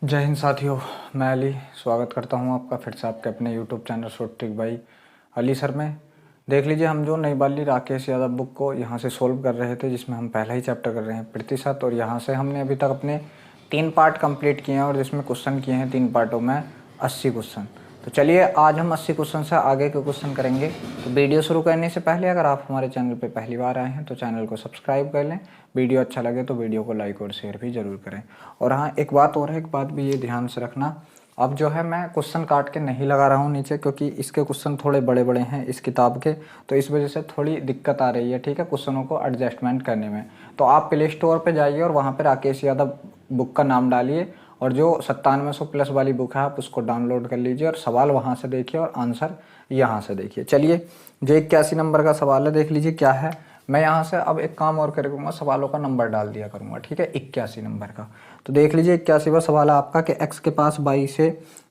जय हिंद साथियों। मैं अली स्वागत करता हूं आपका फिर से आपके अपने YouTube channel short trick by Ali sir में। देख लीजिए, हम जो नई वाली राकेश यादव बुक को यहां से सोल्व कर रहे थे, जिसमें हम पहला ही चैप्टर कर रहे हैं प्रतिशत, और यहां से हमने अभी तक अपने 3 पार्ट कंप्लीट किए हैं और जिसमें क्वेश्चन किए हैं 3 पार्टों में 80 क्वेश्चन। तो चलिए आज हम 80 क्वेश्चन से आगे के क्वेश्चन करेंगे। तो वीडियो शुरू करने से पहले अगर आप हमारे चैनल पर पहली बार आए हैं तो चैनल को सब्सक्राइब कर लें। वीडियो अच्छा लगे तो वीडियो को लाइक और शेयर भी ज़रूर करें। और हाँ, एक बात और है, एक बात भी ये ध्यान से रखना, अब जो है मैं क्वेश्चन काट के नहीं लगा रहा हूँ नीचे, क्योंकि इसके क्वेश्चन थोड़े बड़े बड़े हैं इस किताब के, तो इस वजह से थोड़ी दिक्कत आ रही है, ठीक है, क्वेश्चनों को एडजस्टमेंट करने में। तो आप प्ले स्टोर पर जाइए और वहाँ पर राकेश यादव बुक का नाम डालिए और जो 9700 प्लस वाली बुक है आप उसको डाउनलोड कर लीजिए और सवाल वहाँ से देखिए और आंसर यहाँ से देखिए। चलिए, जो 81 नंबर का सवाल है देख लीजिए क्या है। मैं यहाँ से अब एक काम और करूँगा, सवालों का नंबर डाल दिया करूँगा, ठीक है, 81 नंबर का। तो देख लीजिए 81वां सवाल है आपका कि x के पास 22 से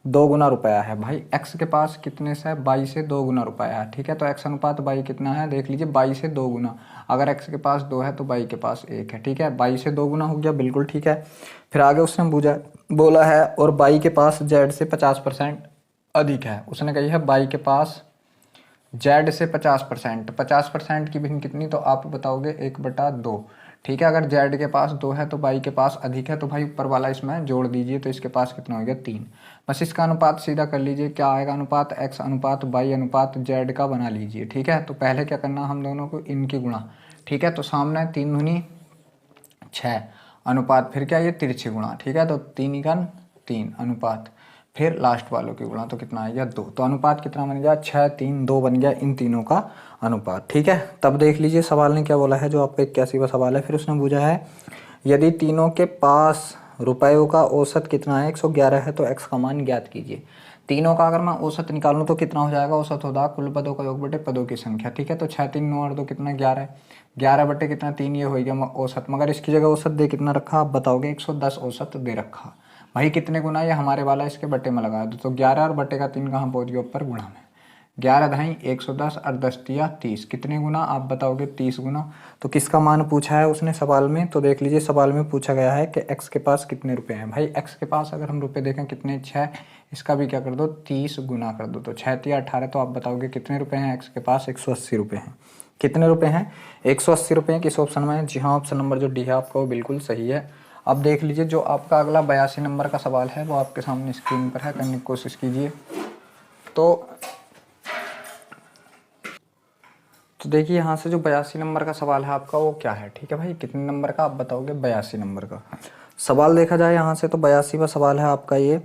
2 गुना रुपया है। भाई x के पास कितने से 22 से 2 गुना रुपया है, ठीक है। तो x अनुपात y कितना है, देख लीजिए 22 से 2 गुना। अगर x के पास 2 है तो y के पास 1 है, ठीक है। 22 से 2 गुना हो गया, बिल्कुल ठीक है। फिर आगे उसने बोला है और y के पास z से 50% अधिक है। उसने कही है y के पास जेड से 50%, 50% की भिन्न कितनी, तो आप बताओगे 1/2, ठीक है। अगर जेड के पास 2 है तो बाई के पास अधिक है, तो भाई ऊपर वाला इसमें जोड़ दीजिए, तो इसके पास कितना हो गया 3। बस इसका अनुपात सीधा कर लीजिए, क्या आएगा अनुपात, x अनुपात बाई अनुपात जेड का बना लीजिए, ठीक है। तो पहले क्या करना, हम दोनों को इनकी गुणा, ठीक है। तो सामने 3 दूनी 6 अनुपात, फिर क्या ये तिरछी गुणा, ठीक है। तो 3 × 3 अनुपात, फिर लास्ट वालों की गुणा, तो कितना आ गया 2। तो अनुपात कितना बन गया 6, 3, 2 बन गया इन तीनों का अनुपात, ठीक है। तब देख लीजिए सवाल ने क्या बोला है, जो आपका 81वां सवाल है। फिर उसने पूछा है यदि तीनों के पास रुपयों का औसत कितना है, 111 है, तो x का मान ज्ञात कीजिए। तीनों का अगर मैं औसत निकालूं तो कितना हो जाएगा, औसत होगा कुल पदों का योग बटे पदों की संख्या, ठीक है। तो 6, 3, 9 और 2 कितना 11, 11 बटे कितना 3, ये हो गया औसत। मगर इसकी जगह औसत दे कितना रखा, आप बताओगे 110 औसत दे रखा। भाई कितने गुना, ये हमारे वाला इसके बटे में लगा दो, तो 11 और बटे का 3 कहाँ पहुँच गया, ऊपर गुणा में। 11 ढाई 110 और 10 तिया 30, कितने गुना, आप बताओगे 30 गुना। तो किसका मान पूछा है उसने सवाल में, तो देख लीजिए सवाल में पूछा गया है कि x के पास कितने रुपए हैं। भाई x के पास अगर हम रुपए देखें कितने 6, इसका भी क्या कर दो 30 गुना कर दो, तो 6 तिया 18, तो आप बताओगे कितने रुपए हैं x के पास, 180 रुपये हैं। कितने रुपए हैं, 180 रुपये हैं। किस ऑप्शन में, जी हाँ, ऑप्शन नंबर जो डी है आपका वो बिल्कुल सही है। अब देख लीजिए जो आपका अगला 82 नंबर का सवाल है वो आपके सामने स्क्रीन पर है, करने की कोशिश कीजिए। तो देखिए यहाँ से जो 82 नंबर का सवाल है आपका वो क्या है, ठीक है भाई, कितने नंबर का, आप बताओगे 82 नंबर का सवाल। देखा जाए यहाँ से तो 82वां सवाल है आपका ये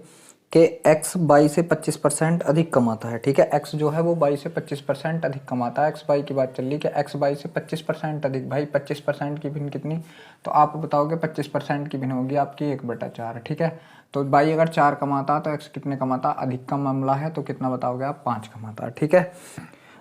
कि x 22 से 25% अधिक कमाता है, ठीक है। x जो है वो 22 से 25% अधिक कमाता है, x बाई की बात चल रही है कि x 22 से 25% अधिक। भाई 25% की भिन्न कितनी, तो आप बताओगे 25% की भिन्न होगी आपकी 1/4, ठीक है। तो बाई अगर 4 कमाता तो x कितने कमाता, अधिक का मामला है तो कितना बताओगे आप, 5 कमाता, ठीक है।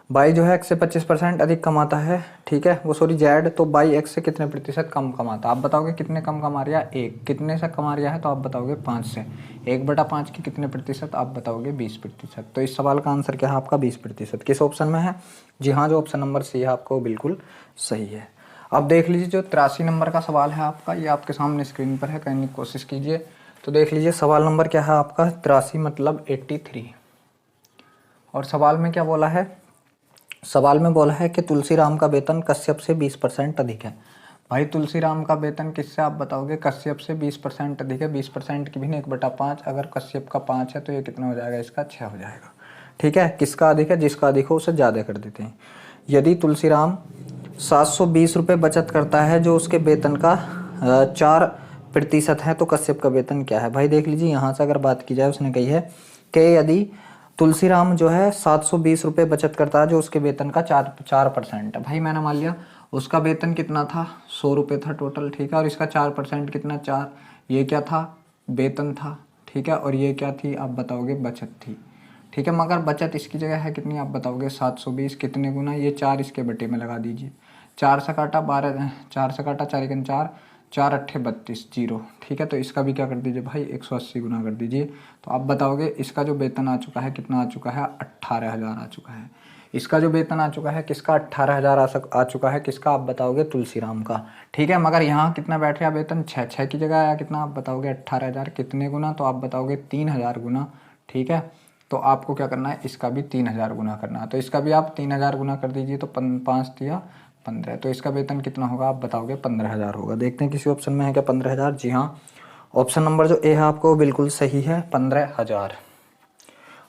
बाई जो है x से 25% अधिक कमाता है, ठीक है, वो सॉरी जेड, तो बाई x से कितने प्रतिशत कम कमाता, आप बताओगे कितने कम कमा रहा है, 1, कितने से कमा रहा है, तो आप बताओगे 5 से। 1/5 की कितने प्रतिशत, आप बताओगे 20%। तो इस सवाल का आंसर क्या है आपका 20%। किस ऑप्शन में है, जी हाँ, जो ऑप्शन नंबर सी है आपको बिल्कुल सही है। अब देख लीजिए जो 83 नंबर का सवाल है आपका, ये आपके सामने स्क्रीन पर है, करने की कोशिश कीजिए। तो देख लीजिए सवाल नंबर क्या है आपका 83 मतलब 83। और सवाल में क्या बोला है, सवाल में बोला है कि तुलसीराम का वेतन कश्यप से 20% अधिक है। भाई तुलसीराम का वेतन किससे, आप बताओगे कश्यप से 20% अधिक है। 20% की भी 1/5, अगर कश्यप का 5 है तो ये कितना हो जाएगा, इसका 6 हो जाएगा, ठीक है। किसका अधिक है, जिसका अधिक हो उसे ज़्यादा कर देते हैं। यदि तुलसीराम 720 रुपये बचत करता है जो उसके वेतन का 4% है, तो कश्यप का वेतन क्या है। भाई देख लीजिए यहाँ से अगर बात की जाए, उसने कही है कि यदि तुलसीराम जो है 720 रुपये बचत करता है जो उसके वेतन का 4% है। भाई मैंने मान लिया उसका वेतन कितना था, 100 रुपये था टोटल, ठीक है। और इसका 4% कितना, 4, ये क्या था, वेतन था, ठीक है। और ये क्या थी, आप बताओगे बचत थी, ठीक है। मगर बचत इसकी जगह है कितनी, आप बताओगे 720, कितने गुना, ये 4 इसके बटे में लगा दीजिए। 4 से काटा 12, 4 से काटा 4 × 4, 4 8 32 0, ठीक है। तो इसका भी क्या कर दीजिए भाई 180 गुना कर दीजिए। तो आप बताओगे इसका जो वेतन आ चुका है कितना आ चुका है, 18,000 आ चुका है। इसका जो वेतन आ चुका है किसका 18,000 आ चुका है, किसका आप बताओगे तुलसीराम का। ठीक है, मगर यहाँ कितना बैठ रहा वेतन, 6 की जगह आया कितना, आप बताओगे 18,000 कितने गुना, तो आप बताओगे 3,000 गुना। ठीक है, तो आपको क्या करना है, इसका भी 3,000 गुना करना है। तो इसका भी आप 3,000 गुना कर दीजिए, तो 5 दिया 15, तो इसका वेतन कितना होगा, आप बताओगे 15,000 होगा। देखते हैं किसी ऑप्शन में है क्या 15,000। जी हाँ, ऑप्शन नंबर जो ए है आपको बिल्कुल सही है, 15,000।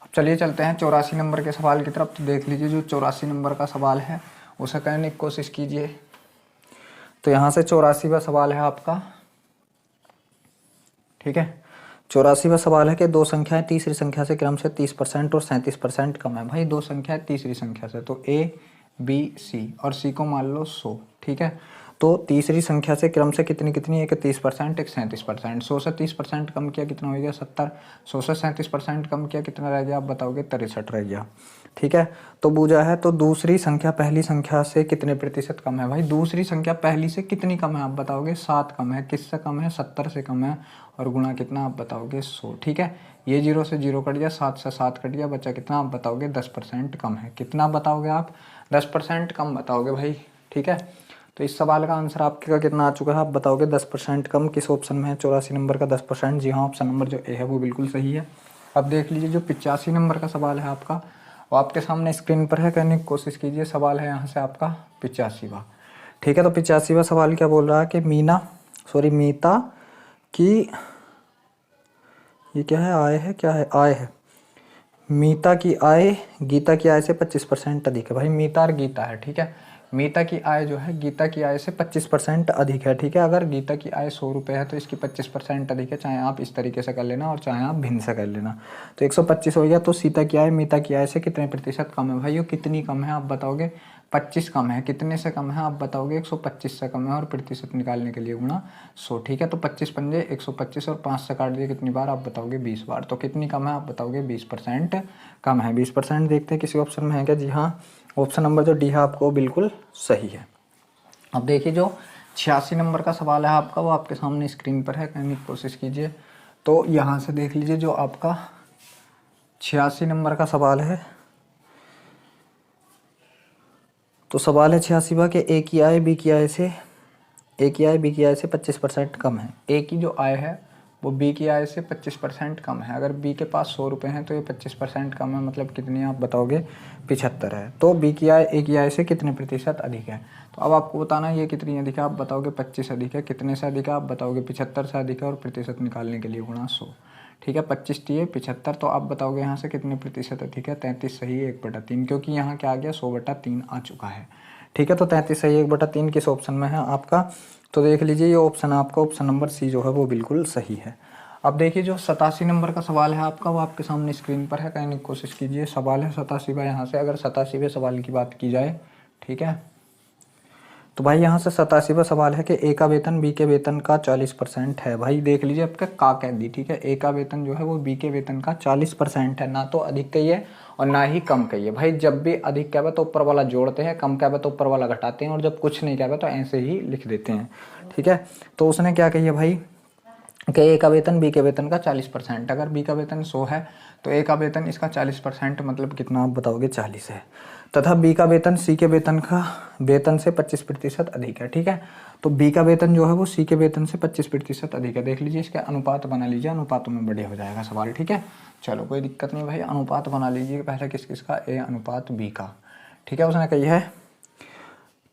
अब चलिए चलते हैं 84 नंबर के सवाल की तरफ। तो देख लीजिए जो 84 नंबर का सवाल है उसे करने की कोशिश कीजिए। तो यहाँ से 84वां सवाल है आपका। ठीक है, 84वां सवाल है कि दो संख्याएं तीसरी संख्या से क्रम से 30% और 37% कम है। भाई दो संख्याएं तीसरी संख्या से, तो ए बी सी, और सी को मान लो 100। ठीक है, तो तीसरी संख्या से क्रम से कितनी कितनी, एक 30%, एक 37%। 100 से 30% कम किया कितना हो गया 70, 100 से 37% कम किया कितना रह गया, आप बताओगे 63 रह गया। ठीक है, तो बूझा है, तो दूसरी संख्या पहली संख्या से कितने प्रतिशत कम है। भाई दूसरी संख्या पहली से कितनी कम है, आप बताओगे 7 कम है। किससे कम है, 70 से कम है, और गुणा कितना, आप बताओगे 100। ठीक है, ये 0 से 0 कट गया, 7 से 7 कट गया, बचा कितना, आप बताओगे 10% कम है। कितना बताओगे आप, 10% कम बताओगे भाई। ठीक है, तो इस सवाल का आंसर आपके का कितना आ चुका है, आप बताओगे 10% कम। किस ऑप्शन में है 84 नंबर का 10%। जी हाँ, ऑप्शन नंबर जो ए है वो बिल्कुल सही है। अब देख लीजिए जो 85 नंबर का सवाल है आपका, वो आपके सामने स्क्रीन पर है, करने की कोशिश कीजिए। सवाल है यहाँ से आपका 85वां। ठीक है, तो 85वां सवाल क्या बोल रहा है कि मीता की, ये क्या है, आय है, क्या है, आय है। मीता की आय गीता की आय से 25% अधिक है। भाई मीता और गीता है। ठीक है, मीता की आय जो है गीता की आय से 25% अधिक है। ठीक है, अगर गीता की आय 100 रुपये है तो इसकी 25% अधिक है। चाहे आप इस तरीके से कर लेना और चाहे आप भिन्न से कर लेना। तो 125 हो गया। तो सीता की आय मीता की आय से कितने प्रतिशत कम है। भाई ये कितनी कम है, आप बताओगे 25 कम है। कितने से कम है, आप बताओगे 125 से कम है, और प्रतिशत निकालने के लिए गुणा 100। ठीक है, तो 25 पंजे 125 और 5 से काट दिए कितनी बार, आप बताओगे 20 बार। तो कितनी कम है, आप बताओगे 20% कम है। 20%। देखते हैं किसी ऑप्शन में है क्या। जी हाँ, ऑप्शन नंबर जो डी है आपको बिल्कुल सही है। अब देखिए जो 86 नंबर का सवाल है आपका, वो आपके सामने स्क्रीन पर है, करने की कोशिश कीजिए। तो यहाँ से देख लीजिए जो आपका 86 नंबर का सवाल है, तो सवाल है 86वां के ए की आय बी की आय से 25% कम है। ए की जो आय है वो बी की आय से 25% कम है। अगर बी के पास 100 रुपये हैं तो ये 25% कम है, मतलब कितनी, आप बताओगे 75 है। तो बी की आय ए की आय से कितने प्रतिशत अधिक है। तो अब आपको बताना ये कितनी अधिक है, आप बताओगे 25 अधिक है। कितने से अधिक है, आप बताओगे 75 से अधिक है, और प्रतिशत निकालने के लिए गुणा 100। ठीक है, 25 दिए 75, तो आप बताओगे यहाँ से कितने प्रतिशत अधिक है, 33 सही 1/3, क्योंकि यहाँ क्या आ गया 100/3 आ चुका है। ठीक है, तो 33 सही 1/3 किस ऑप्शन में है आपका। तो देख लीजिए ये ऑप्शन आपका, ऑप्शन नंबर सी जो है वो बिल्कुल सही है। अब देखिए जो 87 नंबर का सवाल है आपका, वो आपके सामने स्क्रीन पर है, कहने की कोशिश कीजिए। सवाल है 87वां यहाँ से, अगर 87वें सवाल की बात की जाए। ठीक है, तो भाई यहाँ से 87वां सवाल है कि ए का वेतन बी के वेतन का 40% है। भाई देख लीजिए आपका का कह दी। ठीक है, ए का वेतन जो है वो बी के वेतन का 40% है, ना तो अधिक कहिए और ना ही कम कहिए। भाई जब भी अधिक कहवे तो ऊपर वाला जोड़ते हैं, कम कहवे तो ऊपर वाला घटाते हैं, और जब कुछ नहीं कहवे तो ऐसे ही लिख देते हैं। ठीक है, तो उसने क्या कही है भाई कि ए का वेतन बी के वेतन का 40%। अगर बी का वेतन 100 है तो ए का वेतन इसका 40% मतलब कितना, आप बताओगे 40 है। तथा बी का वेतन सी के वेतन से 25% अधिक है। ठीक है, तो बी का वेतन जो है वो सी के वेतन से 25% अधिक है। देख लीजिए इसके अनुपात बना लीजिए, अनुपातों में बड़े हो जाएगा सवाल। ठीक है, चलो कोई दिक्कत नहीं भाई, अनुपात बना लीजिए पहले किस किस का, ए अनुपात बी का। ठीक है, उसने कही है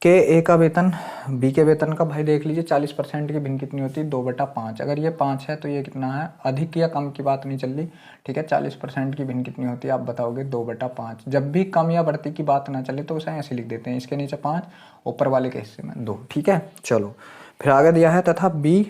कि ए का वेतन बी के वेतन का, भाई देख लीजिए 40% की भिन्न कितनी होती है, 2/5। अगर ये 5 है तो ये कितना है, अधिक या कम की बात नहीं चल रही। ठीक है, 40% की भिन्न कितनी होती है, आप बताओगे 2/5। जब भी कम या बढ़ती की बात ना चले तो उसे ऐसे लिख देते हैं, इसके नीचे 5, ऊपर वाले के हिस्से में 2। ठीक है, चलो फिर आगे दिया है तथा बी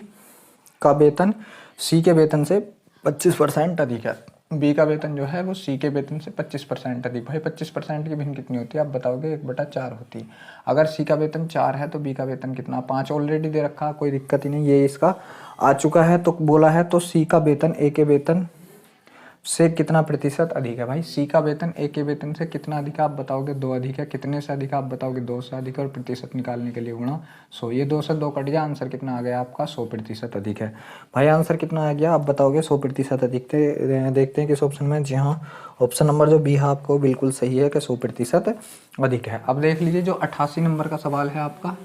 का वेतन सी के वेतन से 25% अधिक है। बी का वेतन जो है वो सी के वेतन से 25% अधिक। भाई 25% की भिन्न कितनी होती है, आप बताओगे 1/4 होती है। अगर सी का वेतन 4 है तो बी का वेतन कितना, 5 ऑलरेडी दे रखा, कोई दिक्कत ही नहीं, ये इसका आ चुका है। तो बोला है तो सी का वेतन ए के वेतन से कितना प्रतिशत अधिक है। भाई सी का वेतन ए के वेतन से कितना अधिक है आप बताओगे 2 अधिक है। कितने से अधिक आप बताओगे 2 से अधिक है। और प्रतिशत निकालने के लिए गुणा 100। ये 2 से 2 कट गया, आंसर कितना आ गया आपका 100% अधिक है। भाई आंसर कितना आ गया आप बताओगे 100% अधिक थे। देखते हैं किस ऑप्शन में। जी हाँ, ऑप्शन नंबर जो बी है आपको बिल्कुल सही है कि 100% अधिक है। अब देख लीजिए जो 88 नंबर का सवाल है आपका,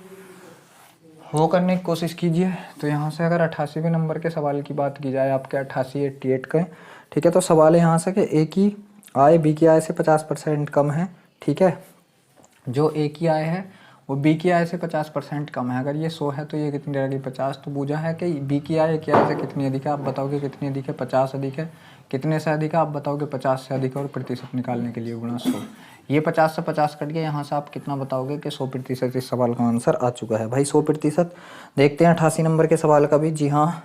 वो करने की कोशिश कीजिए। तो यहाँ से अगर 88वें नंबर के सवाल की बात की जाए आपके 88 के, ठीक है, तो सवाल है यहाँ से कि ए की आय बी की आय से 50% कम है। ठीक है, जो ए की आय है वो बी की आय से 50% कम है। अगर ये 100 है तो ये कितनी रहेगी 50। तो पूछा है कि बी की आय से कितनी अधिक है, आप बताओगे कितनी अधिक है 50 अधिक है। कितने से अधिक है आप बताओगे 50 से अधिक है। और प्रतिशत निकालने के लिए गुणा 100। ये 50 से 50 कट गया, यहाँ से आप कितना बताओगे कि 100% इस सवाल का आंसर आ चुका है। भाई 100%। देखते हैं 88 नंबर के सवाल का भी। जी हाँ,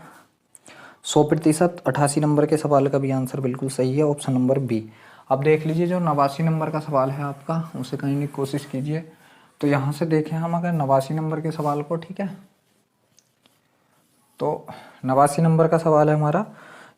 100% 88 नंबर के सवाल का भी आंसर बिल्कुल सही है, ऑप्शन नंबर बी। अब देख लीजिए जो 89 नंबर का सवाल है आपका, उसे करने की कोशिश कीजिए। तो यहाँ से देखें हम अगर 89 नंबर के सवाल को, ठीक है, तो 89 नंबर का सवाल है हमारा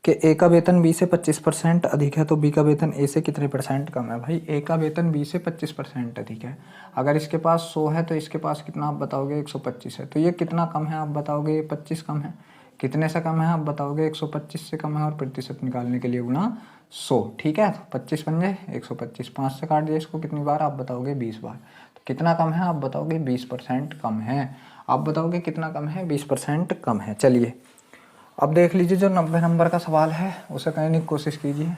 कि ए का वेतन बी से 25% अधिक है, तो बी का वेतन ए से कितने % कम है। भाई ए का वेतन बी से 25% अधिक है। अगर इसके पास 100 है तो इसके पास कितना आप बताओगे 125 है। तो ये कितना कम है आप बताओगे, ये 25 कम है। कितने से कम है आप बताओगे 125 से कम है। और प्रतिशत निकालने के लिए गुणा 100। ठीक है, तो 25 बन जाए 125, 5 से काट दिया इसको, कितनी बार आप बताओगे 20 बार। तो कितना कम है आप बताओगे 20% कम है। आप बताओगे कितना कम है 20% कम है। चलिए अब देख लीजिए जो 90 नंबर का सवाल है उसे करने की कोशिश कीजिए।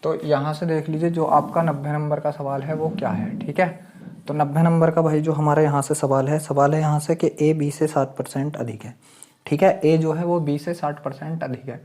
तो यहाँ से देख लीजिए जो आपका 90 नंबर का सवाल है वो क्या है। ठीक है, तो 90 नंबर का भाई जो हमारा यहाँ से सवाल है यहाँ से कि ए बी से 60% अधिक है। ठीक है, ए जो है वो बी से 60% अधिक है।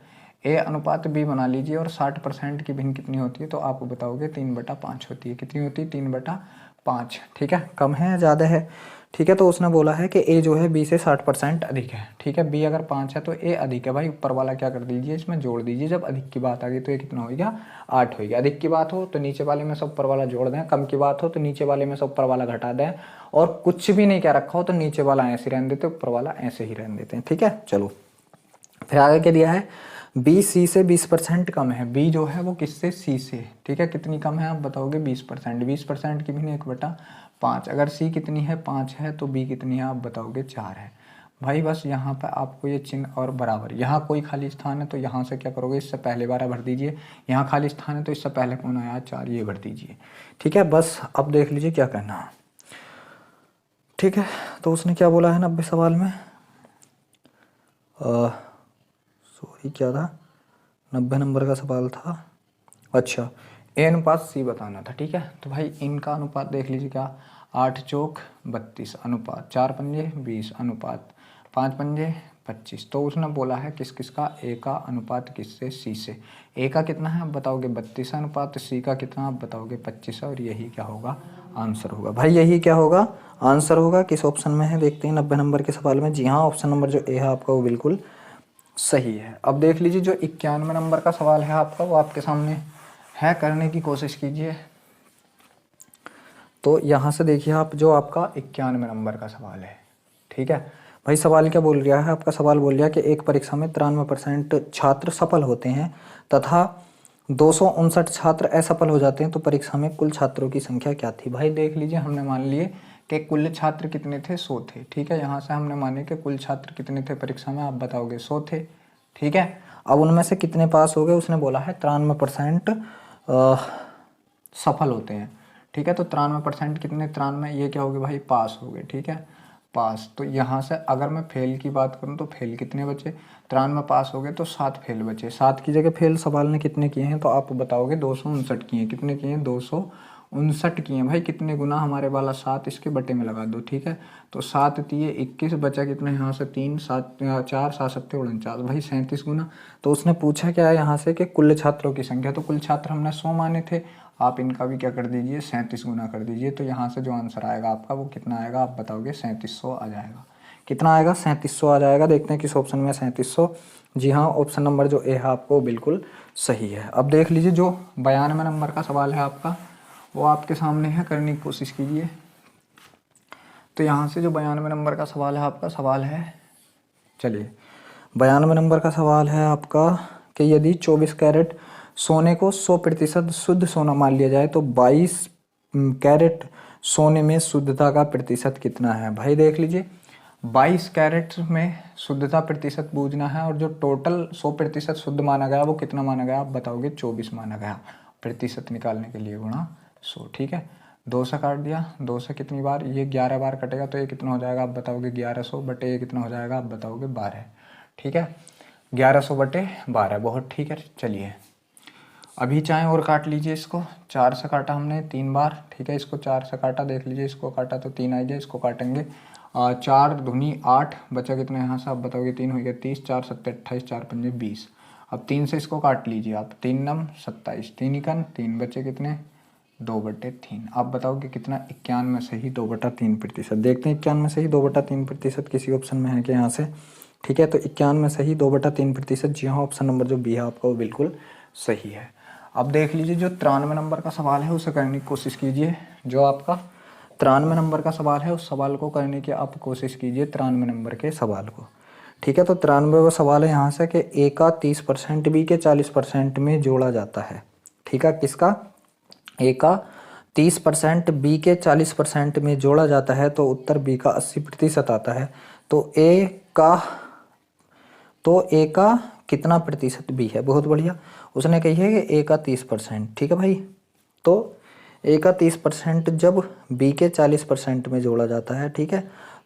ए अनुपात बी बना लीजिए और 60% की भिन्न कितनी होती है, तो आप बताओगे 3/5 होती है। कितनी होती है 3/5। ठीक है, कम है या ज़्यादा है। ठीक है, तो उसने बोला है कि ए जो है बी से 60% अधिक है। ठीक है, बी अगर 5 है तो ए अधिक है। भाई ऊपर वाला क्या कर दीजिए, इसमें जोड़ दीजिए। जब अधिक की बात आ गई तो ये कितना हो गया 8 हो गया। अधिक की बात हो तो नीचे वाले में से ऊपर वाला जोड़ दें, कम की बात हो तो नीचे वाले में से ऊपर वाला घटा दें, और कुछ भी नहीं क्या रखा हो तो नीचे वाला ऐसे रहने देते, ऊपर वाला ऐसे ही रहने देते हैं। ठीक है, चलो फिर आगे क्या दिया है, बी सी से 20% कम है। बी जो है वो किससे, सी से। ठीक है, कितनी कम है आप बताओगे 20%। 20% की भी 1/5। अगर सी कितनी है 5 है तो बी कितनी है आप बताओगे 4 है। भाई बस यहाँ पर आपको ये चिन्ह और बराबर, यहाँ कोई खाली स्थान है तो यहाँ से क्या करोगे, इससे पहले 12 भर दीजिए। यहाँ खाली स्थान है तो इससे पहले कौन आया 4, ये भर दीजिए। ठीक है, बस अब देख लीजिए क्या करना है। ठीक है, तो उसने क्या बोला है 90 सवाल में, सॉरी क्या था, 90 नंबर का सवाल था। अच्छा, ए अनुपात सी बताना था। ठीक है, तो भाई इनका अनुपात देख लीजिए क्या, 8 चौक 32 अनुपात 4 पंजे 20 अनुपात 5 पंजे 25। तो उसने बोला है किस किस का, ए का अनुपात किससे, सी से। ए का कितना है आप बताओगे 32 अनुपात, सी का कितना आप बताओगे 25 है। और यही क्या होगा आंसर होगा। भाई यही क्या होगा आंसर होगा। किस ऑप्शन में है देखते हैं 90 नंबर के सवाल में। जी हाँ, ऑप्शन नंबर जो ए है आपका वो बिल्कुल सही है। अब देख लीजिए जो 91 नंबर का सवाल है आपका, वो आपके सामने है, करने की कोशिश कीजिए। तो यहाँ से देखिए आप जो आपका 91 नंबर का सवाल है। ठीक है भाई, सवाल क्या बोल रहा है आपका, सवाल बोल रहा है कि एक परीक्षा में 93% छात्र सफल होते हैं तथा 259 छात्र असफल हो जाते हैं, तो परीक्षा में कुल छात्रों की संख्या क्या थी। भाई देख लीजिए, हमने मान लिए कि कुल छात्र कितने थे 100 थे। ठीक है, यहाँ से हमने माने कि कुल छात्र कितने थे परीक्षा में, आप बताओगे 100 थे। ठीक है, अब उनमें से कितने पास हो गए, उसने बोला है 93% सफल होते हैं। ठीक है, तो 93% कितने, 93 ये क्या हो गए भाई पास हो गए। ठीक है, पास। तो यहाँ से अगर मैं फेल की बात करूँ तो फेल कितने बचे, 93 पास हो गए तो 7 फेल बचे। 7 की जगह फेल सवाल ने कितने किए हैं, तो आप बताओगे 259 किए हैं। कितने किए हैं 259 किए हैं। भाई कितने गुना हमारे वाला 7, इसके बटे में लगा दो। ठीक है, तो 7 तिये 21 बचा कितने यहाँ से 3 7 4 7 7 49, भाई 37 गुना। तो उसने पूछा क्या है यहाँ से कि कुल छात्रों की संख्या, तो कुल छात्र हमने 100 माने थे, आप इनका भी क्या कर दीजिए 37 गुना कर दीजिए। तो यहाँ से जो आंसर आएगा आपका वो कितना आएगा आप बताओगे 3700 आ जाएगा। कितना आएगा 3700 आ जाएगा। देखते हैं किस ऑप्शन में 3700। जी हाँ, ऑप्शन नंबर जो ए है आपको बिल्कुल सही है। अब देख लीजिए जो 92 नंबर का सवाल है आपका, वो आपके सामने है, करने की कोशिश कीजिए। तो यहाँ से जो 92 नंबर का सवाल है आपका, सवाल है, चलिए 92 नंबर का सवाल है आपका कि यदि 24 कैरेट सोने को 100% शुद्ध सोना मान लिया जाए तो 22 कैरेट सोने में शुद्धता का प्रतिशत कितना है। भाई देख लीजिए 22 कैरेट में शुद्धता प्रतिशत पूछना है और जो टोटल 100% शुद्ध माना गया वो कितना माना गया आप बताओगे 24 माना गया। प्रतिशत निकालने के लिए गुणा 100। ठीक है, 2 से काट दिया, 2 से कितनी बार, ये 11 बार कटेगा तो ये कितना हो जाएगा आप बताओगे 1100 बटे ये कितना हो जाएगा आप बताओगे 12। ठीक है, 1100 बटे 12 बहुत ठीक है। चलिए अभी चाहे और काट लीजिए इसको, 4 से काटा हमने 3 बार। ठीक है, इसको 4 से काटा, देख लीजिए इसको काटा तो 3 आ गया, इसको काटेंगे 4 दूनी 8 बचा कितना यहाँ से आप बताओगे 3 हो गया 30, 4 सत्ते 28, 4 पंजे 20। अब 3 से इसको काट लीजिए आप, 3 नम 27, 3 इकन 3 बचे कितने 2/3। आप बताओगे कितना 91 से ही 2/3%। देखते हैं 91 से ही 2/3% किसी ऑप्शन में है कि यहाँ से। ठीक है, तो 91 से ही 2/3%, जी हाँ ऑप्शन नंबर जो बी है आपका वो बिल्कुल सही है। अब देख लीजिए जो 93 नंबर का सवाल है उसे करने की कोशिश कीजिए। जो आपका 93 नंबर का सवाल है उस सवाल को करने की आप कोशिश कीजिए, 93 नंबर के सवाल को। ठीक है, तो 93वां सवाल है यहाँ से कि ए का 30% बी के 40% में जोड़ा जाता है। ठीक है, किसका, ए का 30% बी के 40% में जोड़ा जाता है तो उत्तर बी का 80% आता है। तो ए का कितना प्रतिशत बी है, बहुत बढ़िया। उसने कही है कि ए का 30%। ठीक है भाई, तो ए का 30% जब बी के 40% में जोड़ा जाता है, ठीक है,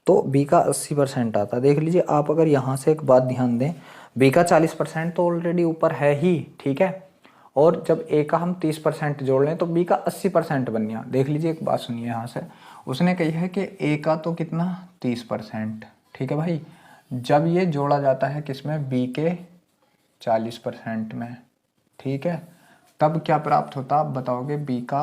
तो बी का 80% आता है। देख लीजिए आप, अगर यहाँ से एक बात ध्यान दें, बी का 40% तो ऑलरेडी ऊपर है ही। ठीक है, और जब ए का हम 30% जोड़ लें तो बी का 80% बन गया। देख लीजिए एक बात सुनिए यहाँ से, उसने कही है कि ए का तो कितना 30%। ठीक है भाई, जब ये जोड़ा जाता है किसमें, बी के 40% में। ठीक है, तब क्या प्राप्त होता आप बताओगे बी का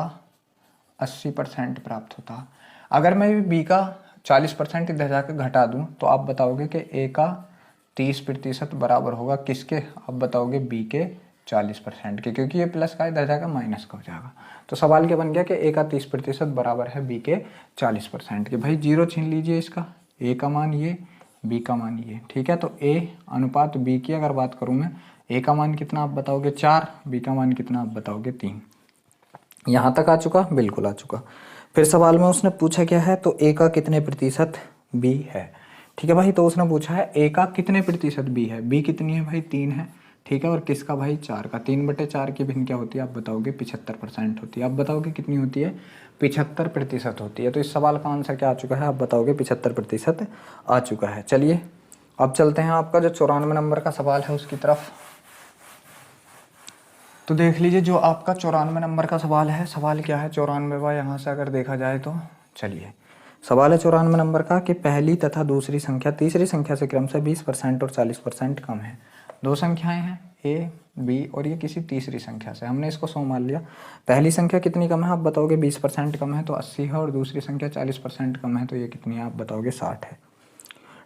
80% प्राप्त होता। अगर मैं बी का 40% इधर जाकर घटा दूं तो आप बताओगे कि ए का 30% बराबर होगा किसके, आप बताओगे बी के 40% के, क्योंकि ये प्लस का इधर जाकर माइनस का हो जाएगा। तो सवाल क्या बन गया कि ए का 30% बराबर है बी के 40% के। भाई 0 छीन लीजिए इसका, ए का मान ये, बी का मान ये। ठीक है, तो ए अनुपात बी की अगर बात करूं मैं, ए का मान कितना आप बताओगे 4, बी का मान कितना आप बताओगे 3। यहाँ तक आ चुका, बिल्कुल आ चुका। फिर सवाल में उसने पूछा क्या है, तो ए का कितने प्रतिशत बी है। ठीक है भाई, तो उसने पूछा है ए का कितने प्रतिशत बी है। बी कितनी है भाई 3 है। ठीक है, और किसका भाई 4 का, 3/4 की भिन्न क्या होती है आप बताओगे 75% होती है। आप बताओगे कितनी होती है 75% होती है। तो इस सवाल का आंसर क्या आ चुका है आप बताओगे 75% आ चुका है। चलिए अब चलते हैं आपका जो 94 नंबर का सवाल है उसकी तरफ। तो देख लीजिए जो आपका 94 नंबर का सवाल है, सवाल क्या है 94वां यहाँ से अगर देखा जाए तो। चलिए सवाल है 94 नंबर का कि पहली तथा दूसरी संख्या तीसरी संख्या से क्रमशः 20% और 40% कम है। दो संख्याएं हैं ए बी और ये किसी तीसरी संख्या से, हमने इसको 100 मान लिया। पहली संख्या कितनी कम है आप बताओगे 20% कम है तो 80 है, और दूसरी संख्या 40% कम है तो ये कितनी है आप बताओगे 60 है।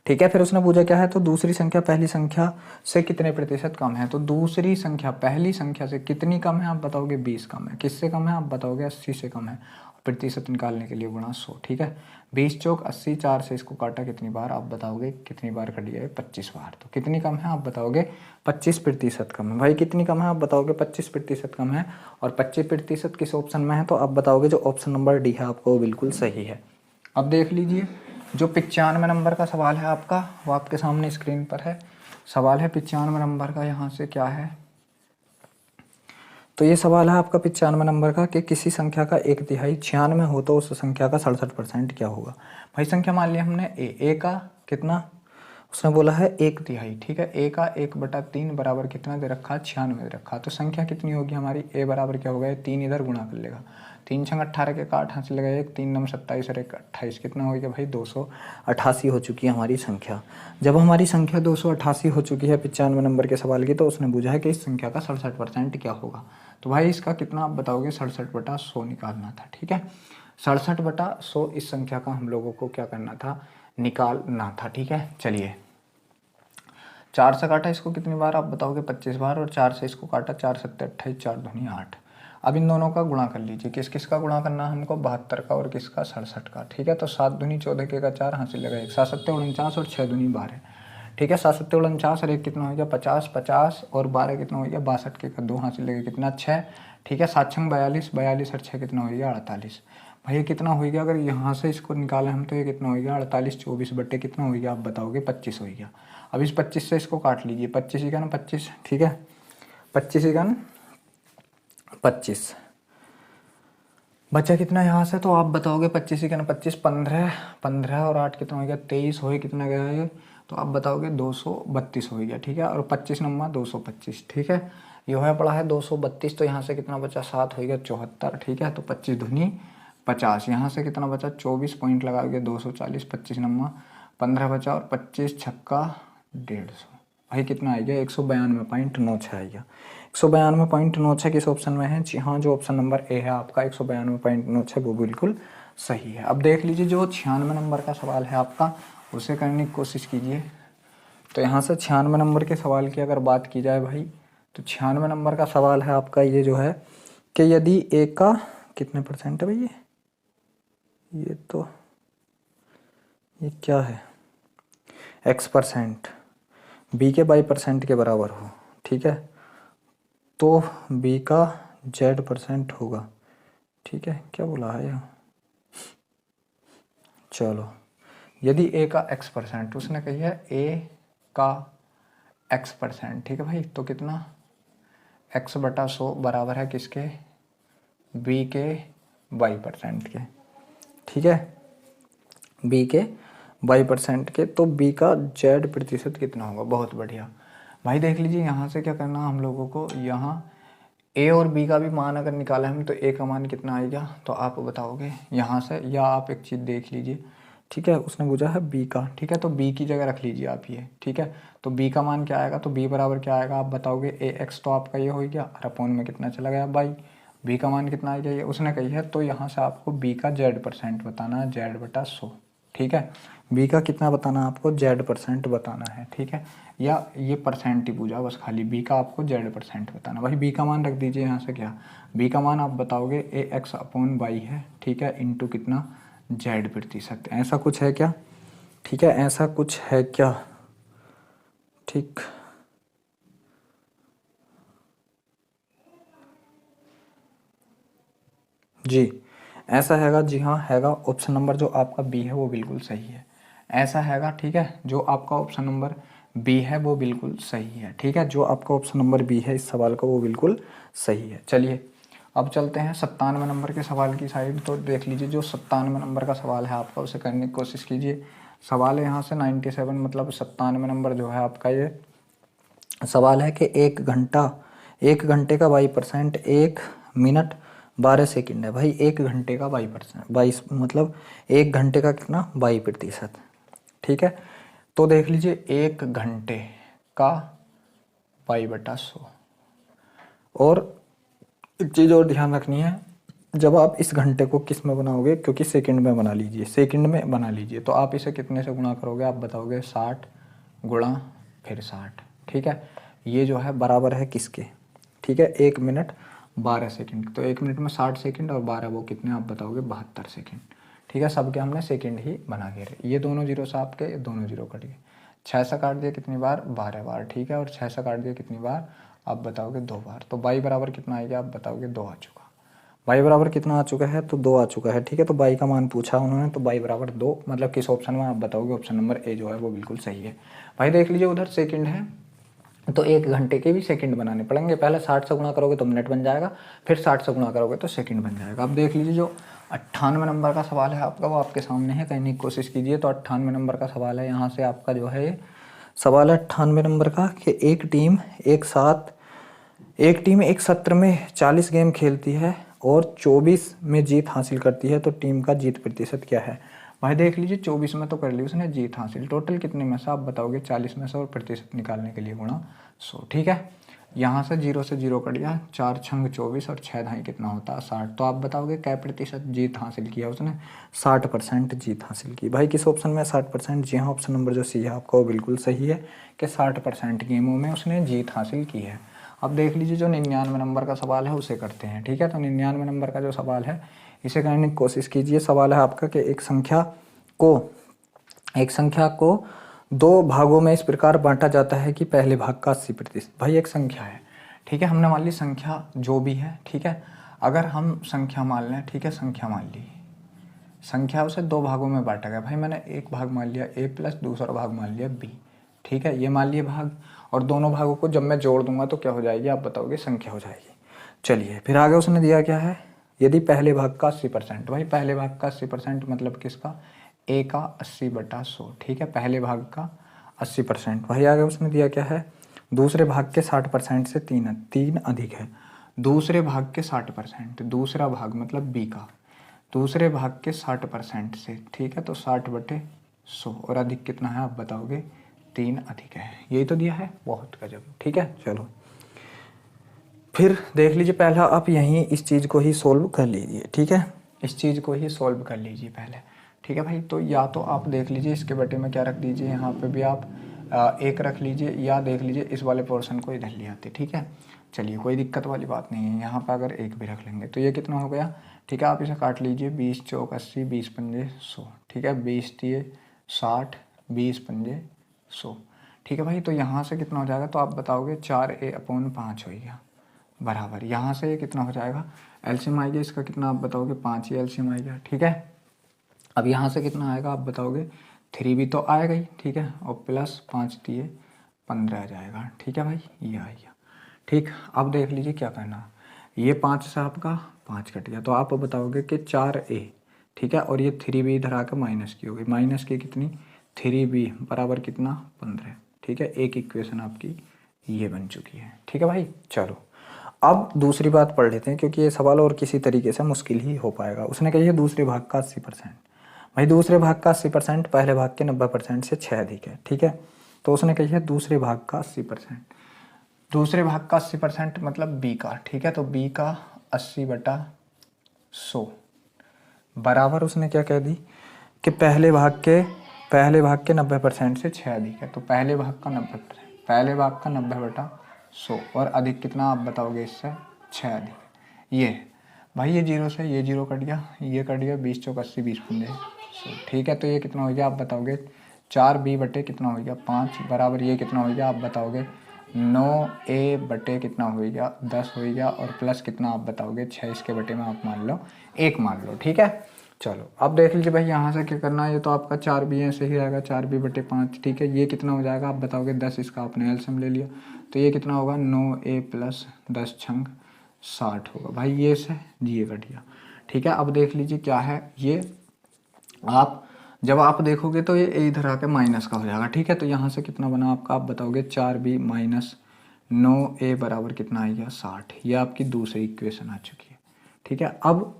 ठीक है, फिर उसने पूछा क्या है, तो दूसरी संख्या पहली संख्या से कितने प्रतिशत कम है। तो दूसरी संख्या पहली संख्या से कितनी कम है आप बताओगे 20 कम है। किससे कम है आप बताओगे 80 से कम है। प्रतिशत निकालने के लिए गुणा 100। ठीक है, 20 चौक 80, 4 से इसको काटा कितनी बार आप बताओगे कितनी बार कट गया 25 बार। तो कितनी कम है आप बताओगे 25% कम है। भाई कितनी कम है आप बताओगे 25% कम है, और 25% किस ऑप्शन में है तो आप बताओगे जो ऑप्शन नंबर डी है आपको बिल्कुल सही है। अब देख लीजिए जो 95 नंबर का सवाल है आपका वो आपके सामने स्क्रीन पर है। सवाल है 95 नंबर का, यहाँ से क्या है, तो ये सवाल है आपका 95 नंबर का कि किसी संख्या का 1/3 96 हो तो उस संख्या का 67% क्या होगा। भाई संख्या मान लिया हमने ए का कितना, उसने बोला है 1/3। ठीक है, ए का 1/3 बराबर कितना दे रखा है 96 दे रखा। तो संख्या कितनी होगी हमारी, ए बराबर क्या होगा 3 इधर गुणा कर लेगा, 3 छंग 18 के काट हासिल लगा 1, 3 नम 27 और 1 28, कितना हो गया भाई 288 हो चुकी है हमारी संख्या। जब हमारी संख्या 288 हो चुकी है 95 नंबर के सवाल की, तो उसने पूछा है कि इस संख्या का 67% क्या होगा। तो भाई इसका कितना आप बताओगे 67/100 निकालना था। ठीक है, 67/100 इस संख्या का हम लोगों को क्या करना था, निकालना था। ठीक है, चलिए 4 से काटा इसको कितनी बार आप बताओगे 25 बार, और 4 से इसको काटा 4 सत्ते 28, 4 दूनी 8। अब इन दोनों का गुणा कर लीजिए, किस किस का गुणा करना है हमको 72 का और किसका 67 का। ठीक है, तो 7 दूनी 14 के का 4 हासिल लगा 1, 7 सत्ते 49 और 6 दूनी 12। ठीक है। 7 7 49 और 1 कितना हो गया 50, 50 और 12 कितना हो गया 62 के 2 हासिल लगे कितना 6, ठीक है। 7 छंग 42, 42 और 6 कितना हो गया 48। भाई ये कितना हो गया, अगर यहाँ से इसको निकालें हम तो ये कितना हो गया 48, 24 बट्टे कितना हो गया आप बताओगे 25 हो गया। अब इस 25 से इसको काट लीजिए, 25 ही का ना 25, ठीक है, 25 ही का ना 25, बचा कितना यहाँ से तो आप बताओगे 25 ही का ना 25, 15, 15 और 8 कितना हो गया 23 हो कितना गया है तो आप बताओगे 232 हो गया, ठीक है। और 25 नंबर 225, ठीक है। यह है पड़ा है 232, तो यहाँ से कितना बचा 7 हो गया 74, ठीक है। तो 25 दूनी 50, यहाँ से कितना बचा 24 पॉइंट लगाओगे 240, 25 नंबर 15 बचा और 25 छक्का 150, भाई कितना आ गया 192.96 आ गया। 192.96 किस ऑप्शन में है, जी हाँ जो ऑप्शन नंबर ए है आपका 192.96 वो बिल्कुल सही है। अब देख लीजिए जो 96 नंबर का सवाल है आपका उसे करने की कोशिश कीजिए। तो यहाँ से 96 नंबर के सवाल की अगर बात की जाए भाई तो 96 नंबर का सवाल है आपका ये जो है कि यदि ए का कितने परसेंट है भाई, ये तो ये क्या है x%, बी के y% के बराबर हो, ठीक है, तो बी का z% होगा, ठीक है। क्या बोला है यहाँ, चलो यदि ए का x%, उसने कही है ए का x%, ठीक है भाई, तो कितना x/100 बराबर है किसके बी के y% के, ठीक है, बी के y% के, तो बी का z% कितना होगा, बहुत बढ़िया भाई। देख लीजिए यहाँ से क्या करना हम लोगों को, यहाँ ए और बी का भी मान अगर निकाला हम तो ए का मान कितना आएगा तो आप बताओगे यहाँ से, या आप एक चीज़ देख लीजिए, ठीक है, उसने पूछा है बी का, ठीक है, तो बी की जगह रख लीजिए आप ये, ठीक है। तो बी का मान क्या आएगा, तो बी बराबर क्या आएगा आप बताओगे ए एक्स, तो आपका ये हो गया और अपॉन में कितना चला गया बाई, बी का मान कितना आएगा ये उसने कही है, तो यहाँ से आपको बी का z% बताना है, z/100, ठीक है। बी का कितना बताना आपको z% बताना है, ठीक है, या ये परसेंट ही पूछा बस खाली, बी का आपको z% बताना। भाई बी का मान रख दीजिए यहाँ से, क्या बी का मान आप बताओगे ए x/y है, ठीक है, इंटू कितना z%, ऐसा कुछ है क्या, ठीक है, ऐसा कुछ है क्या, ठीक, जी ऐसा हैगा, जी हाँ हैगा, ऑप्शन नंबर जो आपका बी है वो बिल्कुल सही है, ऐसा हैगा, ठीक है, जो आपका ऑप्शन नंबर बी है वो बिल्कुल सही है, ठीक है, जो आपका ऑप्शन नंबर बी है इस सवाल का वो बिल्कुल सही है। चलिए अब चलते हैं 97 नंबर के सवाल की साइड। तो देख लीजिए जो 97 नंबर का सवाल है आपका उसे करने की कोशिश कीजिए। सवाल है यहाँ से 97 मतलब 97 नंबर जो है आपका ये सवाल है कि 1 घंटे का y%, 1 मिनट 12 सेकंड है भाई, 1 घंटे का y%, 22 मतलब 1 घंटे का कितना y%, ठीक है। तो देख लीजिए 1 घंटे का y/100, और एक चीज़ और ध्यान रखनी है, जब आप इस घंटे को किस में बनाओगे, क्योंकि सेकंड में बना लीजिए, सेकंड में बना लीजिए, तो आप इसे कितने से गुणा करोगे आप बताओगे 60 गुणा फिर 60, ठीक है, ये जो है बराबर है किसके, ठीक है, 1 मिनट 12 सेकंड, तो 1 मिनट में 60 सेकंड और 12 वो कितने आप बताओगे 72 सेकंड, ठीक है। सबके हमने सेकंड ही बना के रहे, ये दोनों जीरो से आपके दोनों जीरो कट गए, 6 से काट दिया कितनी बार 12 बार, ठीक है, और 6 से काट दिया कितनी बार आप बताओगे 2 बार, तो y बराबर कितना आएगा आप बताओगे 2 आ चुका, y बराबर कितना आ चुका है तो 2 आ चुका है, ठीक है। तो y का मान पूछा उन्होंने, तो y बराबर 2 मतलब किस ऑप्शन में आप बताओगे, ऑप्शन नंबर ए जो है वो बिल्कुल सही है। भाई देख लीजिए उधर सेकंड है तो 1 घंटे के भी सेकंड बनाने पड़ेंगे, पहले 60 से गुणा करोगे तो मिनट बन जाएगा, फिर 60 से गुणा करोगे तो सेकंड बन जाएगा। अब देख लीजिए जो 98 नंबर का सवाल है आपका वो आपके सामने है, कहने की कोशिश कीजिए। तो 98 नंबर का सवाल है, यहाँ से आपका जो है सवाल है 98 नंबर का कि एक टीम एक सत्र में 40 गेम खेलती है और 24 में जीत हासिल करती है, तो टीम का जीत प्रतिशत क्या है। भाई देख लीजिए 24 में तो कर ली उसने जीत हासिल, टोटल कितने में से आप बताओगे 40 में से, और प्रतिशत निकालने के लिए गुणा 100, ठीक है। यहाँ से 0 से 0 कट गया, 4 छंग 24 और 6 ढाई कितना होता है 60, तो आप बताओगे क्या प्रतिशत जीत हासिल किया उसने, 60% जीत हासिल की। भाई किस ऑप्शन में 60%, जी हाँ ऑप्शन नंबर जो सी है आपका वो बिल्कुल सही है कि 60% गेमों में उसने जीत हासिल की है। अब देख लीजिए जो 99 नंबर का सवाल है उसे करते हैं, ठीक है। तो 99 नंबर का जो सवाल है इसे करने की कोशिश कीजिए। सवाल है आपका कि एक संख्या को दो भागों में इस प्रकार बांटा जाता है कि पहले भाग का 80%। भाई एक संख्या है, ठीक है, हमने मान ली संख्या जो भी है, ठीक है, अगर हम संख्या मान लें, ठीक है, संख्या मान ली, संख्या उसे दो भागों में बांटा गया। भाई मैंने एक भाग मान लिया a प्लस दूसरा भाग मान लिया b, ठीक है, ये मान लिए भाग, और दोनों भागों को जब मैं जोड़ दूंगा तो क्या हो जाएगी आप बताओगे, संख्या हो जाएगी। चलिए फिर आगे उसने दिया क्या है, यदि पहले भाग का 80%। भाई पहले भाग का 80% मतलब किसका, a का 80/100, ठीक है, पहले भाग का 80%। भाई आगे उसने दिया क्या है, दूसरे भाग के 60% से तीन अधिक है। दूसरे भाग के 60%, दूसरा भाग मतलब b का दूसरे भाग के 60% से, ठीक है, तो 60/100 और अधिक कितना है आप बताओगे, 3 अधिक है। यही तो दिया है, बहुत गजब, ठीक है। चलो फिर देख लीजिए, पहला आप यहीं इस चीज़ को ही सोल्व कर लीजिए, ठीक है, इस चीज़ को ही सोल्व कर लीजिए पहले, ठीक है भाई। तो या तो आप देख लीजिए इसके बटे में क्या रख दीजिए, यहाँ पे भी आप एक रख लीजिए, या देख लीजिए इस वाले पोर्शन को इधर ले आते, ठीक है। चलिए कोई दिक्कत वाली बात नहीं है, यहाँ पर अगर एक भी रख लेंगे तो ये कितना हो गया, ठीक है, आप इसे काट लीजिए, 20 चौक 80, 20 पंजे 100, ठीक है, 20 तिये 60, 20 पंजे 100, ठीक है भाई। तो यहाँ से कितना हो जाएगा, तो आप बताओगे 4a/5 हो गया बराबर, यहाँ से ये कितना हो जाएगा, एलसीएम आएगा इसका कितना आप बताओगे, 5 ही एलसीएम आएगा, ठीक है। अब यहाँ से कितना आएगा आप बताओगे, 3 भी तो आएगा ही, ठीक है, और प्लस 5 दिए 15 आ जाएगा, ठीक है भाई, ये आ गया, ठीक। अब देख लीजिए क्या करना, ये 5 से आपका 5 कट गया, तो आप बताओगे कि 4a, ठीक है, और ये 3b इधर आकर माइनस की होगी, माइनस की कितनी 3b बराबर कितना 15, ठीक है। एक इक्वेशन आपकी ये बन चुकी है, ठीक है भाई। चलो अब दूसरी बात पढ़ लेते हैं, क्योंकि ये सवाल और किसी तरीके से मुश्किल ही हो पाएगा। उसने कही है दूसरे भाग का 80%। भाई दूसरे भाग का 80% पहले भाग के 90% से 6 अधिक है, ठीक है। तो उसने कही है दूसरे भाग का 80%, दूसरे भाग का 80% मतलब b का, ठीक है, तो b का 80/100 बराबर उसने क्या कह दी कि पहले भाग के 90% से 6 अधिक है, तो पहले भाग का 90%, पहले भाग का 90/100 और अधिक कितना आप बताओगे इससे 6 अधिक, ये भाई ये जीरो से ये जीरो कट गया, ये कट गया, 20 चौक 80, 20 पंजे 100, ठीक है। तो ये कितना हो गया आप बताओगे, 4b बटे कितना हो गया 5 बराबर ये कितना हो गया आप बताओगे 9a बटे कितना हो गया 10 हो गया, और प्लस कितना आप बताओगे 6, इसके बटे में आप मान लो 1 मान लो, ठीक है। चलो अब देख लीजिए भाई यहाँ से क्या करना है, ये तो आपका 4b ऐसे ही रहेगा, 4b बटे 5, ठीक है। ये कितना हो जाएगा आप बताओगे 10, इसका आपने एलसीएम ले लिया, तो ये कितना होगा 9a प्लस 10 छंग 60 होगा। भाई ये से ये कट गया, ठीक है। अब देख लीजिए क्या है, ये आप जब आप देखोगे तो ये इधर आके माइनस का हो जाएगा, ठीक है। तो यहाँ से कितना बना आपका आप बताओगे 4b माइनस 9a बराबर कितना आएगा 60, ये आपकी दूसरी इक्वेशन आ चुकी है, ठीक है। अब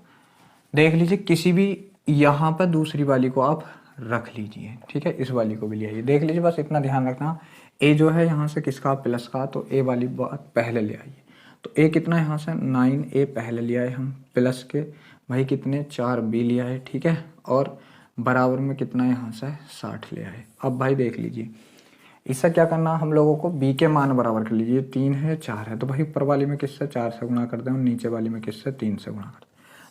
देख लीजिए किसी भी यहाँ पर दूसरी वाली को आप रख लीजिए, ठीक है, इस वाली को भी ले आइए, देख लीजिए, बस इतना ध्यान रखना a जो है यहाँ से किसका प्लस का, तो a वाली बात पहले ले आइए। तो a कितना यहाँ से 9a पहले ले आए हम प्लस के, भाई कितने 4b ले आए, ठीक है, और बराबर में कितना यहाँ से 60 ले आए। अब भाई देख लीजिए इससे क्या करना, हम लोगों को b के मान बराबर कर लीजिए, 3 है 4 है, तो भाई ऊपर वाली में किससे 4 से गुणा कर दें और नीचे वाली में किससे 3 से गुणा कर दें।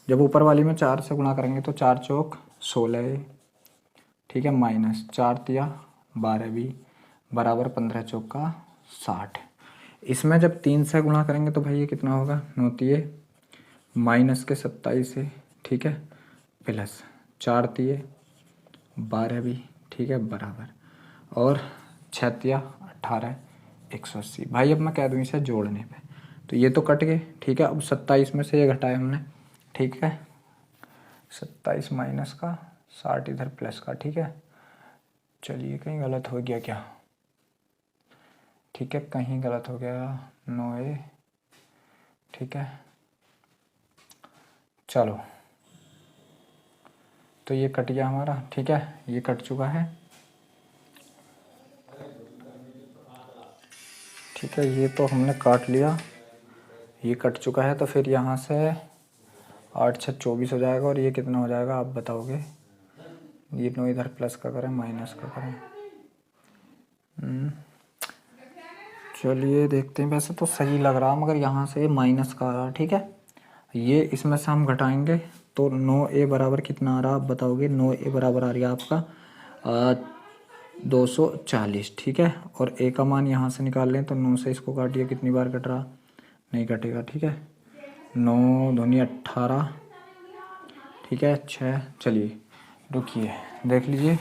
जब ऊपर वाली में 4 से गुणा करेंगे तो 4 चौक 16, ठीक है, माइनस 4 तिया 12b बराबर 15 चौक का 60। इसमें जब 3 से गुणा करेंगे तो भाई ये कितना होगा 9 तिये माइनस के 27 है, ठीक है, प्लस 4 तिये 12b, ठीक है, बराबर और 6 तिया 18 180। भाई अब मैं कह दूँ इसे जोड़ने पे, तो ये तो कट गए, ठीक है। अब 27 में से ये घटाया हमने, ठीक है, 27 माइनस का 60 इधर प्लस का, ठीक है। चलिए कहीं गलत हो गया क्या, ठीक है, कहीं गलत हो गया 9a, ठीक है। चलो तो ये कट गया हमारा, ठीक है, ये कट चुका है, ठीक है, ये तो हमने काट लिया, ये कट चुका है। तो फिर यहाँ से 8 6 24 हो जाएगा, और ये कितना हो जाएगा आप बताओगे, ये 9 इधर प्लस का करें माइनस का करें, चलिए देखते हैं, वैसे तो सही लग रहा मगर यहाँ से माइनस का आ रहा, ठीक है। ये इसमें से हम घटाएंगे तो 9a बराबर कितना आ रहा आप बताओगे, 9a बराबर आ रही है आपका 240, ठीक है। और ए का मान यहाँ से निकाल लें तो 9 से इसको काटिए, कितनी बार कट रहा, नहीं कटेगा, ठीक है। 9 दूनी 18, ठीक है, 6, चलिए रुकिए देख लीजिए,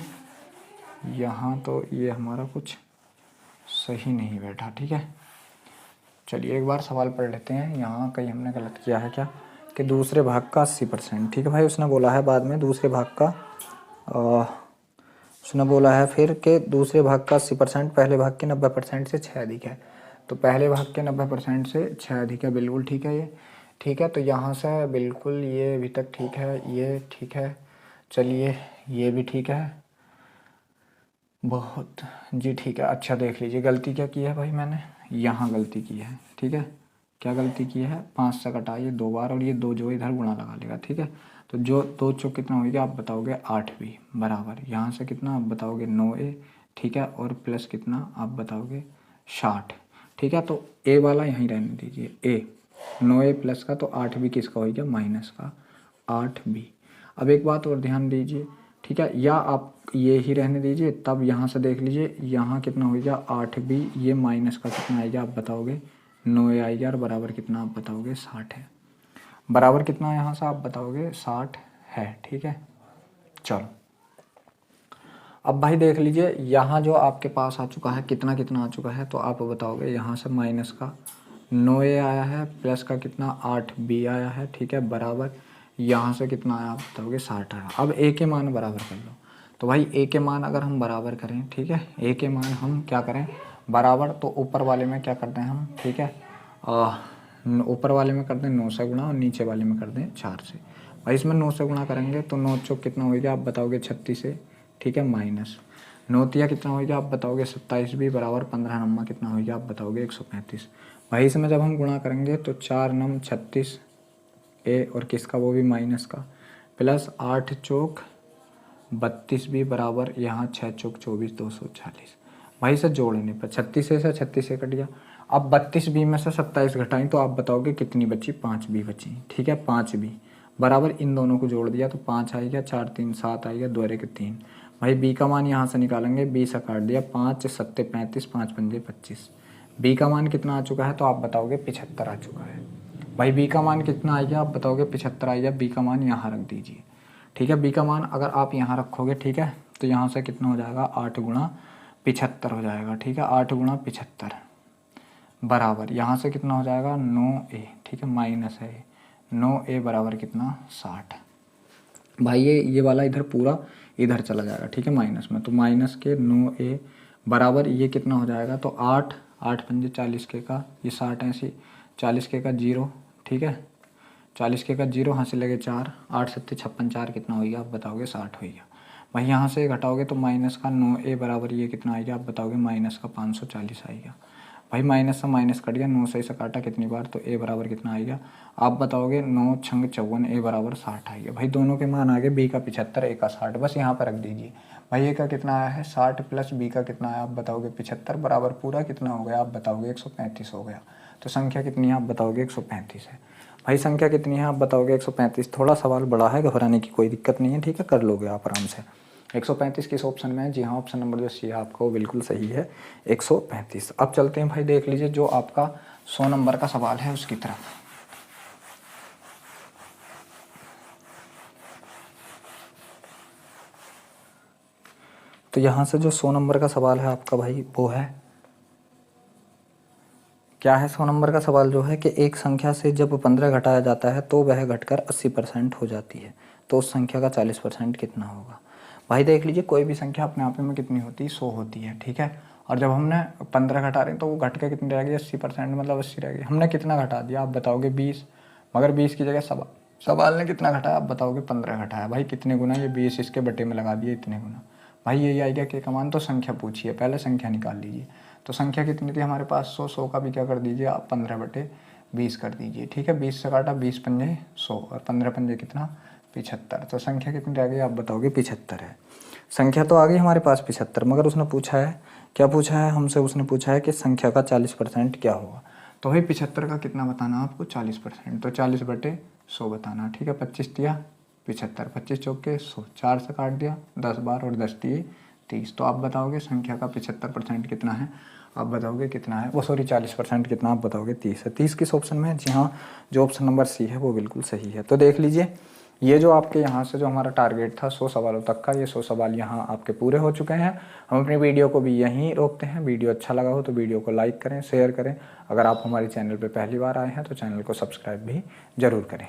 यहाँ तो ये हमारा कुछ सही नहीं बैठा, ठीक है। चलिए एक बार सवाल पढ़ लेते हैं, यहाँ कहीं हमने गलत किया है क्या, कि दूसरे भाग का 80%, ठीक है भाई। उसने बोला है बाद में दूसरे भाग का उसने बोला है फिर कि दूसरे भाग का 80% पहले भाग के 90% से 6 अधिक है। तो पहले भाग के 90% से 6 अधिक है, बिल्कुल ठीक है ये, ठीक है। तो यहाँ से बिल्कुल ये अभी तक ठीक है, ये ठीक है, चलिए ये भी ठीक है, बहुत जी ठीक है। अच्छा देख लीजिए गलती क्या की है भाई, मैंने यहाँ गलती की है, ठीक है। क्या गलती की है, 5 से घटाइए 2 बार और ये 2 जो इधर गुणा लगा लेगा, ठीक है। तो जो 2 चौक कितना होगा आप बताओगे 8b बराबर यहाँ से कितना आप बताओगे 9a, ठीक है। और प्लस कितना आप बताओगे 60, ठीक है। तो a वाला यहीं रहने दीजिए, a 9a प्लस का, तो 8b किसका होगा माइनस का 8b। अब एक बात और ध्यान दीजिए, ठीक है, या आप ये ही रहने दीजिए, तब यहाँ से देख लीजिए यहाँ कितना होगा 8b, ये माइनस का कितना आएगा आप बताओगे 9a आएगा, और बराबर कितना आप बताओगे 60 है। बराबर कितना यहाँ से आप बताओगे 60 है, ठीक है। चलो अब भाई देख लीजिए यहाँ जो आपके पास आ चुका है कितना कितना आ चुका है, तो आप बताओगे यहाँ से माइनस का 9a आया है, प्लस का कितना 8b आया है, ठीक है, बराबर यहाँ से कितना आया आप बताओगे 60 आया। अब a के मान बराबर कर लो, तो भाई a के मान अगर हम बराबर करें, ठीक है, a के मान हम क्या करें बराबर, तो ऊपर वाले में क्या करते हैं हम, ठीक है, ऊपर वाले में कर दें 9 से गुणा और नीचे वाले में कर दें 4 से। भाई इसमें 9 से गुणा करेंगे तो 9 चौक कितना होगा आप बताओगे 36 से, ठीक है, माइनस 9 तिया कितना होगा आप बताओगे 27b बराबर 15 नम्मा कितना होगा आप बताओगे 135। भाई इसमें जब हम गुणा करेंगे तो 4 नम 36 ए और किसका वो भी माइनस का, प्लस 8 चौक 32b बराबर यहाँ 6 चौक 24 240। भाई से जोड़ने पर 36 से 36 से कट गया। अब 32b में से 27 घटाएं तो आप बताओगे कितनी बची 5b बची, ठीक है, 5b बराबर इन दोनों को जोड़ दिया तो 5 आएगा, 4 3 7 आएगा, 2 के 3। भाई b का मान यहाँ से निकालेंगे, b से काट दिया 5 7 35 5 पंजे 25। b का मान कितना आ चुका है तो आप बताओगे 75 आ चुका है। भाई b का मान कितना आएगा आप बताओगे 75 आएगा, b का मान यहाँ रख दीजिए, ठीक है। b का मान अगर आप यहाँ रखोगे, ठीक है, तो यहाँ से कितना हो जाएगा 8 गुणा 75 हो जाएगा, ठीक है, 8 गुणा 75 बराबर यहाँ से कितना हो जाएगा 9a, ठीक है, माइनस है 9a बराबर कितना 60। भाई ये वाला इधर पूरा इधर चला जाएगा, ठीक है, माइनस में, तो माइनस के 9a बराबर ये कितना हो जाएगा तो 8 8 पंजे 40 के का, ये 60 ऐसी 40 के का 0, ठीक है, 40 के का 0 यहाँ से लगे 4, 8 7 56 4 कितना होगा आप बताओगे 60 होगा। भाई यहाँ से घटाओगे तो माइनस का 9a बराबर ये कितना आएगा आप बताओगे माइनस का 540 आएगा। भाई माइनस से माइनस कट गया, 9 से इसे काटा कितनी बार तो a बराबर कितना आएगा आप बताओगे 9 छंग 54, a बराबर 60 आएगा। भाई दोनों के मान आ गए, b का 75 a का 60, बस यहाँ पर रख दीजिए। भाई a का कितना आया है 60 प्लस b का कितना आया आप बताओगे 75 बराबर पूरा कितना हो गया आप बताओगे 135 हो गया। तो संख्या कितनी है आप बताओगे 135 है। भाई संख्या कितनी है आप बताओगे 135। थोड़ा सवाल बड़ा है, घबराने की कोई दिक्कत नहीं है, ठीक है, कर लोगे आप आराम से। 135 किस ऑप्शन में है, जी हाँ ऑप्शन नंबर जो सी है आपका वो बिल्कुल सही है 135। अब चलते हैं भाई देख लीजिए जो आपका 100 नंबर का सवाल है उसकी तरफ। तो यहाँ से जो 100 नंबर का सवाल है आपका भाई वो है क्या है, 100 नंबर का सवाल जो है कि एक संख्या से जब 15 घटाया जाता है तो वह घटकर 80% हो जाती है, तो उस संख्या का 40% कितना होगा। भाई देख लीजिए कोई भी संख्या अपने आप में कितनी होती है 100 होती है, ठीक है, और जब हमने 15 घटा रहे हैं तो वो घट के कितनी रह गई 80%, मतलब 80 रह गई। हमने कितना घटा दिया आप बताओगे 20, मगर 20 की जगह सवाल ने कितना घटाया आप बताओगे 15 घटाया। भाई कितने गुना, ये 20 इसके बटे में लगा दिए इतने गुना। भाई यही आइडिया के कमान, तो संख्या पूछिए, पहले संख्या निकाल लीजिए। तो संख्या कितनी थी हमारे पास 100, 100 का भी क्या कर दीजिए आप 15/20 कर दीजिए, ठीक है, 20 से काटा 20 पंजे 100 और 15 पंजे कितना 75। तो संख्या कितनी रह गई आप बताओगे 75 है। संख्या तो आ गई हमारे पास 75, मगर उसने पूछा है क्या पूछा है हमसे, उसने पूछा है कि संख्या का 40% क्या होगा। तो भाई 75 का कितना बताना आपको 40%, तो 40/100 बताना, ठीक है, 25 दिया 75, 25 चौके 100, 4 से काट दिया 10 बार और 10 दिए 30। तो आप बताओगे संख्या का 75% कितना है, आप बताओगे कितना है, वो सॉरी 40% कितना, आप बताओगे 30 है। 30 किस ऑप्शन में है? जी हाँ, जो ऑप्शन नंबर सी है वो बिल्कुल सही है। तो देख लीजिए, ये जो आपके यहाँ से जो हमारा टारगेट था 100 सवालों तक का, ये 100 सवाल यहाँ आपके पूरे हो चुके हैं। हम अपनी वीडियो को भी यहीं रोकते हैं। वीडियो अच्छा लगा हो तो वीडियो को लाइक करें, शेयर करें। अगर आप हमारे चैनल पर पहली बार आए हैं तो चैनल को सब्सक्राइब भी ज़रूर करें।